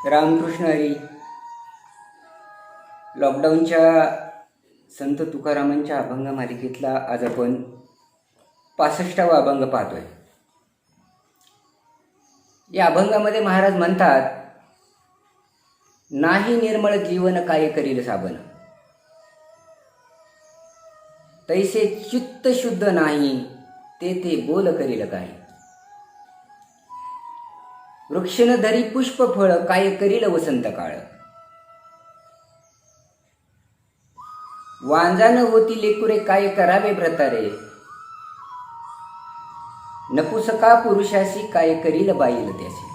रामकृष्ण हरी. लॉकडाऊनच्या संत तुकारामांच्या अभंग मालिकेतला आज आपण 65वा अभंग पाहतोय. या अभंगामध्ये महाराज म्हणतात, नाही निर्मळ जीवन काय करील साबन, तैसे चित्त शुद्ध नाही ते बोल करील काय. वृक्षन धरी पुष्प फळ काय करील वसंत काळ. वांजान होती लेकुरे काय करावे व्रतारे, नपुसका पुरुषाशी काय करील बाईल त्याशी.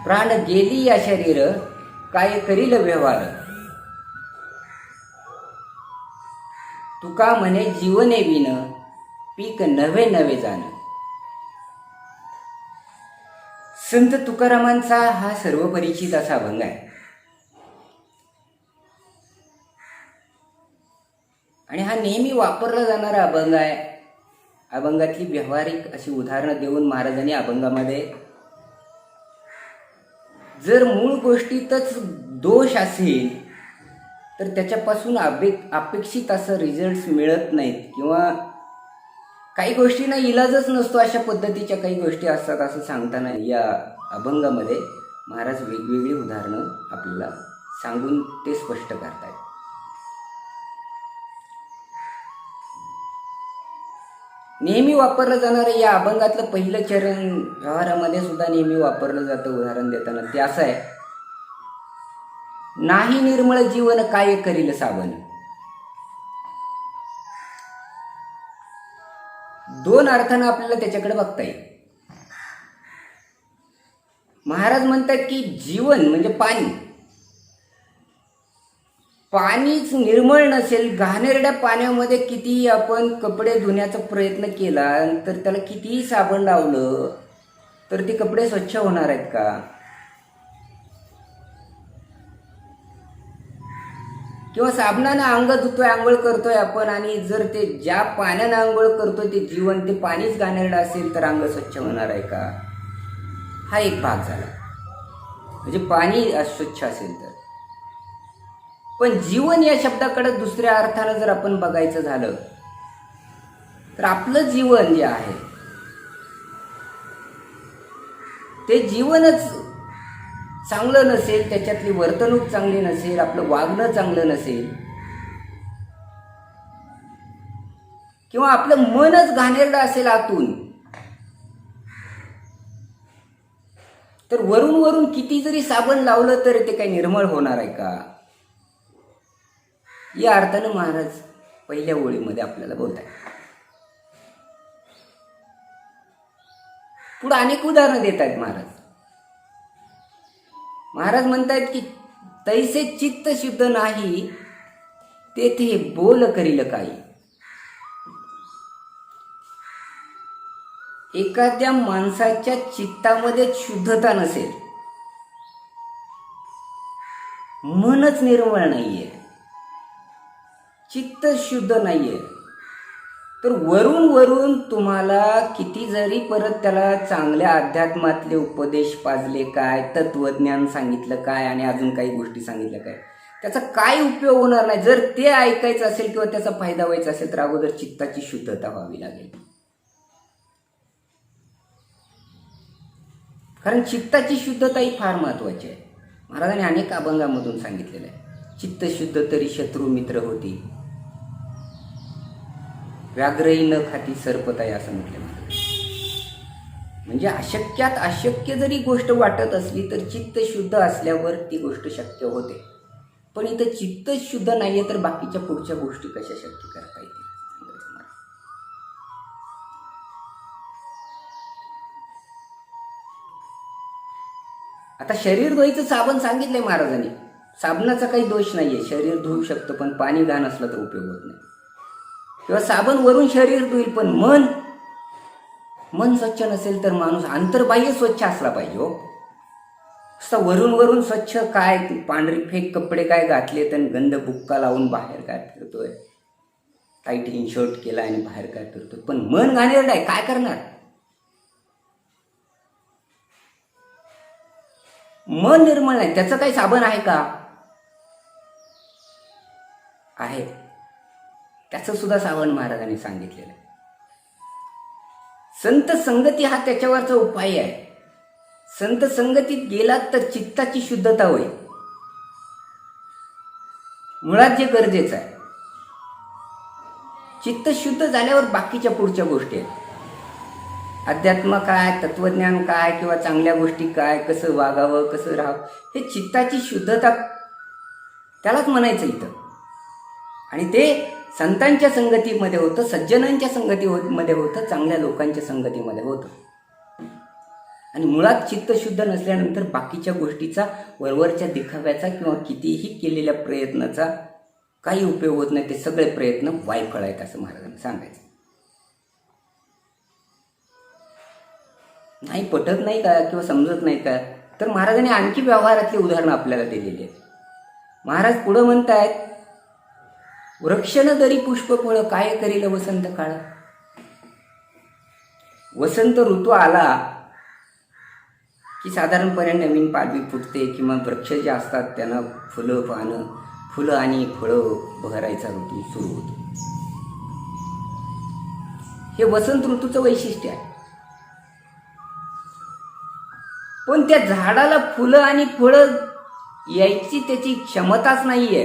प्राण गेली या शरीर काय करील व्यवहार, तुका म्हणे जीवने विन पीक नवे नवे जाण. संत तुकारामांचा हा सर्वपरिचित असा अभंग आहे आणि हा नेहमी वापरला जाणारा अभंग आहे. अभंगातली व्यावहारिक अशी उदाहरणं देऊन महाराजांनी अभंगामध्ये जर मूळ गोष्टीतच दोष असेल तर त्याच्यापासून अपेक्षित असं रिझल्ट मिळत नाहीत किंवा काही गोष्टींना इलाजच नसतो, अशा पद्धतीच्या काही गोष्टी असतात असं सांगताना या अभंगामध्ये महाराज वेगवेगळी उदाहरणं आपल्याला सांगून ते स्पष्ट करतायत. नेहमी वापरलं जाणारं या अभंगातलं पहिलं चरण व्यवहारामध्ये सुद्धा नेहमी वापरलं जातं उदाहरण देताना. ते असं आहे, नाही निर्मळ जीवन काय करील साबन. दोन अर्थानं आपल्याला त्याच्याकडे बघता येईल. महाराज म्हणतात की जीवन म्हणजे पाणी, पाणीच निर्मळ नसेल, घाणेरड्या पाण्यामध्ये कितीही आपण कपडे धुण्याचा प्रयत्न केला तर त्याला कितीही साबण लावलं तर ते कपडे स्वच्छ होणार आहेत का? किंवा साबणानं अंग धुतोय, आंघोळ करतोय आपण, आणि जर ते ज्या पाण्यानं आंघोळ करतोय ते जीवन, ते पाणीच घाणेरडं असेल तर अंग स्वच्छ होणार आहे का? हा एक भाग झाला, म्हणजे पाणी अस्वच्छ असेल तर. पण जीवन या शब्दाकडे दुसऱ्या अर्थानं जर आपण बघायचं झालं तर आपलं जीवन जे आहे ते जीवनच चांगलं नसेल, त्याच्यातली वर्तणूक चांगली नसेल, आपलं वागणं चांगलं नसेल, किंवा आपलं मनच घाणेरडं असेल आतून, तर वरून वरून किती जरी साबण लावलं तरी ते काही निर्मळ होणार आहे का? या अर्थानं महाराज पहिल्या ओळीमध्ये आपल्याला बोलत आहेत. पुढे अनेक उदाहरणं देत आहेत महाराज. महाराज म्हणतात की तैसे चित्त शुद्ध नाही तेथे बोल करील काही. एखाद्या माणसाच्या चित्तामध्ये शुद्धता नसेल, मनच निर्मळ नाहीये, चित्त शुद्ध नाहीये, तर वरून वरून तुम्हाला किती जरी परत त्याला चांगल्या अध्यात्मातले उपदेश पाजले काय, तत्वज्ञान सांगितलं काय आणि अजून काही गोष्टी सांगितल्या काय, त्याचा काय उपयोग होणार नाही. जर ते ऐकायचं असेल किंवा त्याचा फायदा व्हायचा असेल तर अगोदर चित्ताची शुद्धता व्हावी लागेल. कारण चित्ताची शुद्धता ही फार महत्वाची आहे. महाराजांनी अनेक अभंगामधून सांगितलेलं आहे. चित्त शुद्ध तरी शत्रू मित्र होती, व्याघ्रही न खाती सर्पताई, असं म्हटलं. म्हणजे अशक्यात अशक्य जरी गोष्ट वाटत असली तर चित्त शुद्ध असल्यावर ती गोष्ट शक्य होते. पण इथं चित्त शुद्ध नाहीये तर बाकीच्या पुढच्या गोष्टी कशा शक्य करता येतील? आता शरीर धुवायचं साबण सांगितलंय महाराजांनी. साबणाचा काही दोष नाहीये, शरीर धुवू शकतं, पण पाणी घाण असलं तर उपयोग होत नाही. किंवा साबण वरून शरीर धुईल पण मन स्वच्छ नसेल तर माणूस अंतर्बाह्य स्वच्छ असला पाहिजे. हो, वरून वरून स्वच्छ काय, पांढरी फेक कपडे काय घातले तर गंध बुक्का लावून बाहेर काय फिरतोय, टाईट इन शर्ट केला आणि बाहेर काय फिरतोय, पण मन घाणेरडं आहे, काय करणार? मन निर्मळ नाही, त्याचं काही साबण आहे का? आहे. त्याचं सुद्धा साबण महाराजांनी सांगितलेलं आहे. संत संगती हा त्याच्यावरचा उपाय आहे. संत संगतीत गेलात तर चित्ताची शुद्धता होईल. मुळात जे गरजेचं आहे, चित्त शुद्ध झाल्यावर बाकीच्या पुढच्या गोष्टी आहेत. अध्यात्म काय, तत्वज्ञान काय, किंवा चांगल्या गोष्टी काय, कसं वागावं, कसं राहावं, हे चित्ताची शुद्धता त्यालाच म्हणायचं इथं. आणि ते संतांच्या संगतीमध्ये होतं, सज्जनांच्या संगतीमध्ये होतं, चांगल्या लोकांच्या संगतीमध्ये होतं. आणि मुळात चित्त शुद्ध नसल्यानंतर बाकीच्या गोष्टीचा, वरवरच्या दिखाव्याचा किंवा कितीही केलेल्या प्रयत्नाचा काही उपयोग होत नाही. ते सगळे प्रयत्न वायफळ आहेत असं महाराजांनी सांगायचं. नाही पटत नाही का किंवा समजत नाही का, तर महाराजांनी आणखी व्यवहारातली उदाहरणं आपल्याला दिलेली आहेत. महाराज पुढं म्हणतायत, वृक्षण दरी पुष्प फळ काय करील वसंत काळ. वसंत ऋतू आला की साधारणपणे नवीन पालवी फुटते किंवा वृक्ष जे असतात त्यांना फुलं आणि फळं भरायचा ऋतू सुरू होतो. हे वसंत ऋतूचं वैशिष्ट्य आहे. पण त्या झाडाला फुलं आणि फळं यायची त्याची क्षमताच नाहीये,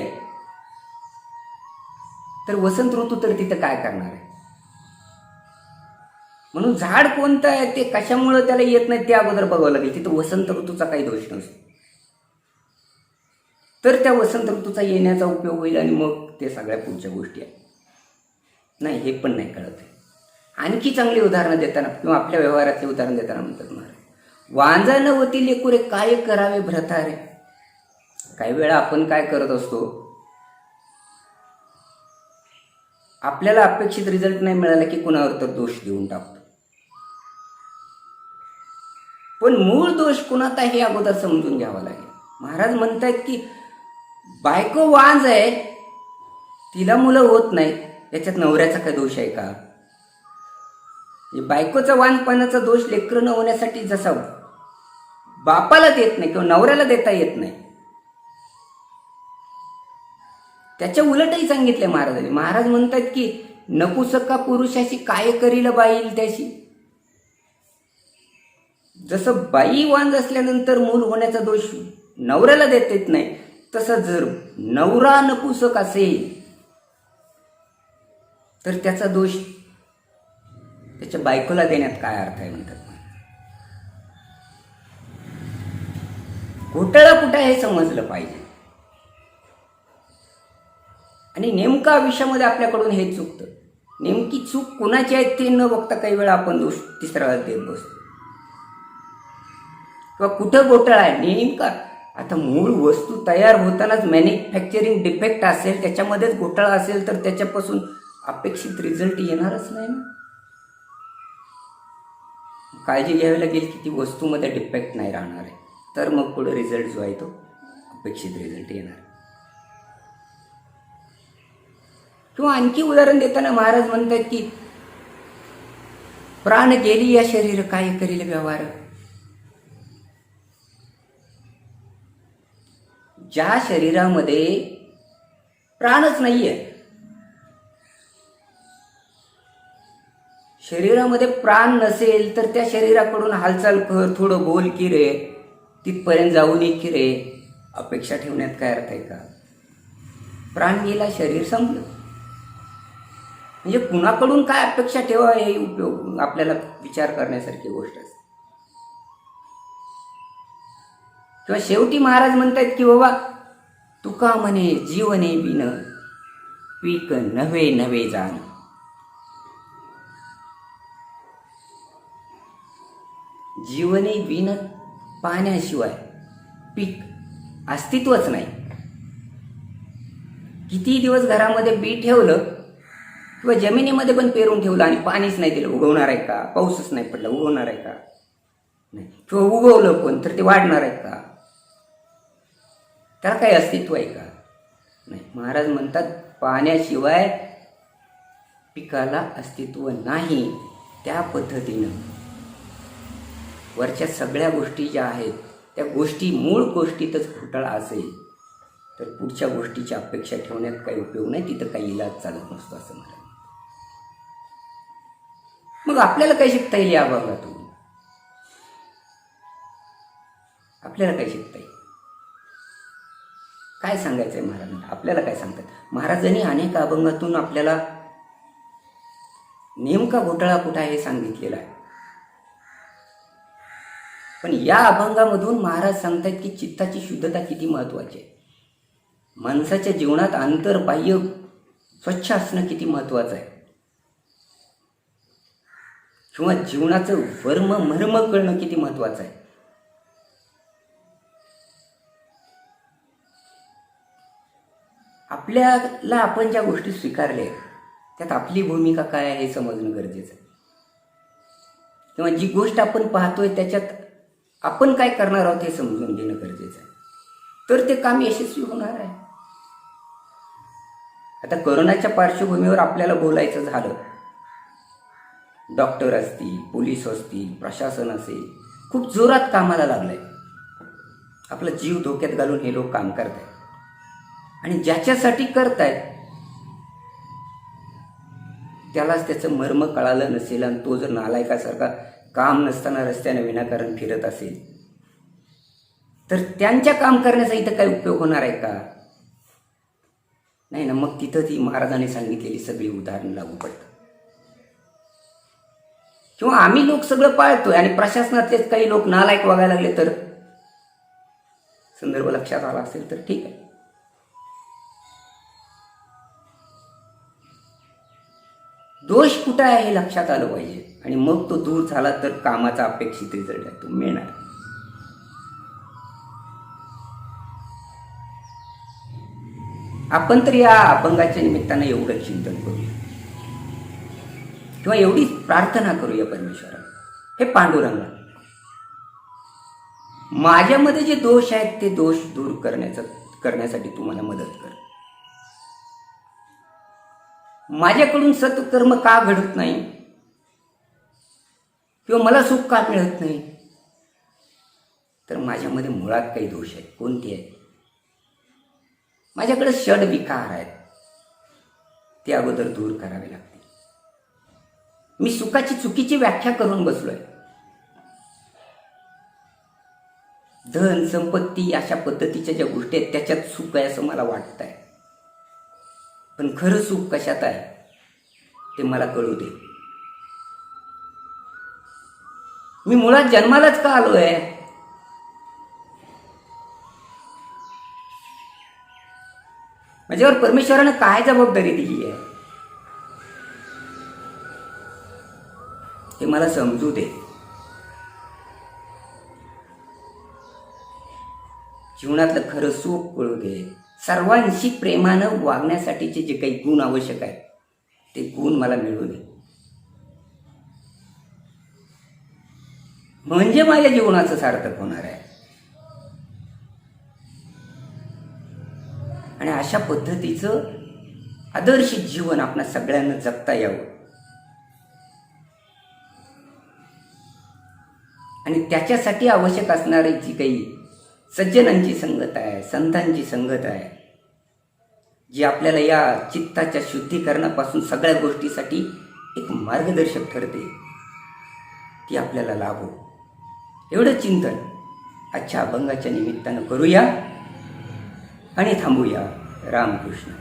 तर वसंत ऋतू तर तिथं काय करणार आहे. म्हणून झाड कोणतं आहे, ते कशामुळे त्याला येत नाही ते अगोदर बघावं लागेल. तिथं वसंत ऋतूचा काही दोष नसतो, तर त्या वसंत ऋतूचा येण्याचा उपयोग होईल आणि मग ते सगळ्या पुढच्या गोष्टी आहेत. नाही, हे पण नाही कळत आहे. आणखी चांगली उदाहरणं देताना किंवा आपल्या व्यवहारातली उदाहरण देताना म्हणतात महाराज, वांजन होती लेकुरे काय करावे भ्रतारे. काही वेळा आपण काय करत असतो, आपल्याला अपेक्षित रिझल्ट नाही मिळाला की कुणावर तर दोष देऊन टाकतो. पण मूळ दोष कुणाचा हे अगोदर समजून घ्यावा लागेल. महाराज म्हणतायत की बायको वांज आहे, तिला मुलं होत नाही, याच्यात नवऱ्याचा काय दोष आहे का? बायकोचा वांजपणाचा दोष लेकरं न होण्यासाठी जसा बापाला देत नाही किंवा नवऱ्याला देता येत नाही, त्याच्या उलटही सांगितले महाराजांनी. महाराज म्हणतात की नपुसका पुरुषाशी काय करील बाईल त्याशी. जसं बाई वांज असल्यानंतर मूल होण्याचा दोष नवऱ्याला देत येत नाही, तसं जर नवरा नपुसक असेल तर त्याचा दोष त्याच्या बायकोला देण्यात काय अर्थ आहे म्हणतात. घोटाळा कुठं हे समजलं पाहिजे. आणि नेमका आयुष्यामध्ये आपल्याकडून हे चुकतं. नेमकी चूक कुणाची आहे ते न बघता काही वेळा आपण दोष तिसऱ्याला देत बसतो. किंवा कुठं घोटाळा आहे नेमका, आता मूळ वस्तू तयार होतानाच मॅन्युफॅक्चरिंग डिफेक्ट असेल, त्याच्यामध्येच घोटाळा असेल, तर त्याच्यापासून अपेक्षित रिझल्ट येणारच नाही ना. काळजी घ्यावी लागेल की ती वस्तूमध्ये डिफेक्ट नाही राहणार आहे, तर मग पुढे रिझल्ट जो आहे तो अपेक्षित रिझल्ट येणार. किंवा आणखी उदाहरण देताना महाराज म्हणतात की प्राण गेली या शरीर काय करील व्यवहार. ज्या शरीरामध्ये प्राणच नाहीये, शरीरामध्ये प्राण नसेल तर त्या शरीराकडून हालचाल कर, थोडं बोल की रे, तिथपर्यंत जाऊन ये की रे, अपेक्षा ठेवण्यात काय अर्थ आहे का? प्राण गेला, शरीर संपलं. म्हणजे कुणाकडून काय अपेक्षा ठेवा हे उपयोग आपल्याला विचार करण्यासारखी गोष्ट असते. किंवा शेवटी महाराज म्हणतात की बाबा तुका म्हणे जीवने बिन पीक नव्हे नव्हे जाण. जीवने बिन पाण्याशिवाय पीक अस्तित्वच नाही. किती दिवस घरामध्ये बी ठेवलं किंवा जमिनीमध्ये पण पेरून ठेवलं आणि पाणीच नाही दिलं, उगवणार आहे का? पाऊसच नाही पडला, उगवणार आहे का? नाही. किंवा उगवलं पण तर ते वाढणार आहे का? त्याला काही अस्तित्व आहे का? नाही. महाराज म्हणतात पाण्याशिवाय पिकाला अस्तित्व नाही. त्या पद्धतीनं वरच्या सगळ्या गोष्टी ज्या आहेत त्या गोष्टी मूळ गोष्टीतच घोटाळा असेल तर पुढच्या गोष्टीची अपेक्षा ठेवण्यात काही उपयोग नाही, तिथं काही इलाज चालत नसतो असं मला. मग आपल्याला काय शिकता येईल या अभंगातून? आपल्याला काय शिकता येईल? काय सांगायचं आहे महाराजांना? आपल्याला काय सांगतात महाराजांनी? अनेक अभंगातून आपल्याला नेमका घोटाळा कुठं आहे हे सांगितलेला आहे. पण या अभंगामधून महाराज सांगतात की चित्ताची शुद्धता किती महत्वाची आहे. माणसाच्या जीवनात अंतर्बाह्य स्वच्छ असणं किती महत्वाचं आहे, किंवा जीवनाचं वर्म मर्म कळणं किती महत्वाचं आहे. आपल्याला आपण ज्या गोष्टी स्वीकारल्या त्यात आपली भूमिका काय आहे हे समजणं गरजेचं आहे. किंवा जी गोष्ट आपण पाहतोय त्याच्यात आपण काय करणार आहोत हे समजून घेणं गरजेचं आहे. तर ते काम यशस्वी होणार आहे. आता कोरोनाच्या पार्श्वभूमीवर आपल्याला बोलायचं झालं, डॉक्टर असतील, पोलीस असतील, प्रशासन असेल, खूप जोरात कामाला लागलंय. आपला जीव धोक्यात घालून हे लोक काम करतायत. आणि ज्याच्यासाठी करतायत त्यालाच त्याचं मर्म कळालं नसेल, आणि तो जर नालायकासारखा काम नसताना रस्त्याने विनाकारण फिरत असेल तर त्यांच्या काम करण्याचा इथं काही उपयोग होणार आहे का? नाही ना. मग तिथं ती महाराजांनी सांगितलेली सगळी उदाहरणं लागू पडतात. किंवा आम्ही लोक सगळं पाळतोय आणि प्रशासनातलेच काही लोक नालायक वागायला लागले तर संदर्भ लक्षात आला असेल तर ठीक आहे. दोष कुठं आहे हे लक्षात आलं पाहिजे, आणि मग तो दूर झाला तर कामाचा अपेक्षित रिझल्ट आहे तो मिळणार. आपण तर या अभंगाच्या निमित्तानं एवढं चिंतन करूया, किंवा एवढी प्रार्थना करूया परमेश्वराला, हे पांडुरंगा, माझ्यामध्ये जे दोष आहेत ते दोष दूर करण्यासाठी तू मला मदत कर. माझ्याकडून सत्कर्म का घडत नाही, किंवा मला सुख का मिळत नाही, तर माझ्यामध्ये मुळात काही दोष आहेत. कोणते आहेत? माझ्याकडे षड विकार आहेत, ते अगोदर दूर करावे लागतील. मी सुखाची चुकीची व्याख्या करून बसलोय. धन संपत्ती अशा पद्धतीच्या ज्या गोष्टी आहेत त्याच्यात सुख आहे असं मला वाटतंय, पण खरं सुख कशात आहे ते मला कळू दे. मी मुळात जन्मालाच का आलोय? माझ्यावर परमेश्वरानं काय जबाबदारी दिली आहे हे मला समजू दे. जीवनातलं खरं सुख कळू दे. सर्वांशी प्रेमानं वागण्यासाठीचे जे काही गुण आवश्यक आहेत ते गुण मला मिळू दे. म्हणजे माझ्या जीवनाचं सार्थक होणार आहे. आणि अशा पद्धतीचं आदर्श जीवन आपल्या सगळ्यांना जगता यावं, आणि त्याच्यासाठी आवश्यक असणारी जी काही सज्जनांची संगत आहे, संतांची संगत आहे, जी आपल्याला या चित्ताच्या शुद्धीकरणापासून सगळ्या गोष्टीसाठी एक मार्गदर्शक ठरते, ती आपल्याला लाभो. एवढं चिंतन आजच्या अभंगाच्या निमित्तानं करूया आणि थांबूया. रामकृष्ण.